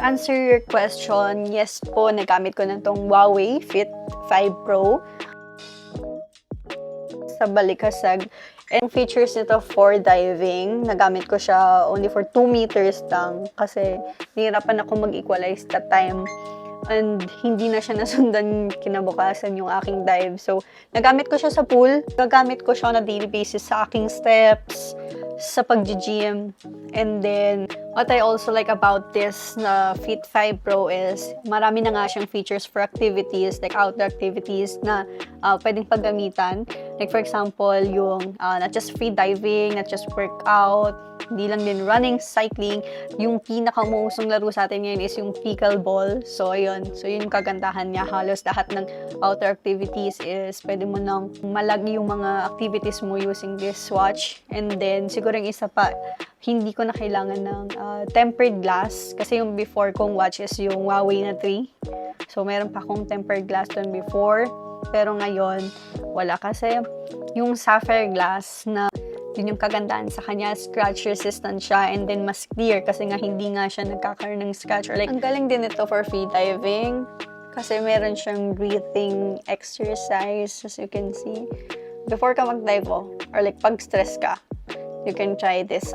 answer your question, yes po, nagamit ko na tong Huawei Fit 5 Pro sa Balikasag. And features nito for diving, nagamit ko siya only for 2 meters lang kasi nahirapan ako mag-equalize that time. And hindi na siya nasundan kinabukasan yung aking dive. So, nagamit ko siya sa pool. Gagamit ko siya on a daily basis sa aking steps, sa pag-gym. And then, what I also like about this na Fit 5 Pro is marami na nga siyang features for activities, like outdoor activities na pwedeng paggamitan. Like for example, yung not just free diving, not just workout, hindi lang din running, cycling. Yung pinakamusong laro sa atin ngayon is yung pickleball. So, ayun. So, yun yung kagandahan niya. Halos lahat ng outdoor activities is pwede mo nang malagi yung mga activities mo using this watch. And then, siguro yung isa pa, hindi ko na kailangan ng tempered glass. Kasi yung before kong watch is yung Huawei na 3. So, meron pa akong tempered glass dun before. Pero ngayon, wala kasi yung sapphire glass na yun yung kagandahan sa kanya, scratch resistant siya and then mas clear kasi nga hindi nga siya nagkakaroon ng scratch or like, ang galing din ito for free diving kasi meron siyang breathing exercise as you can see. Before ka mag-dive or like pag stress ka, you can try this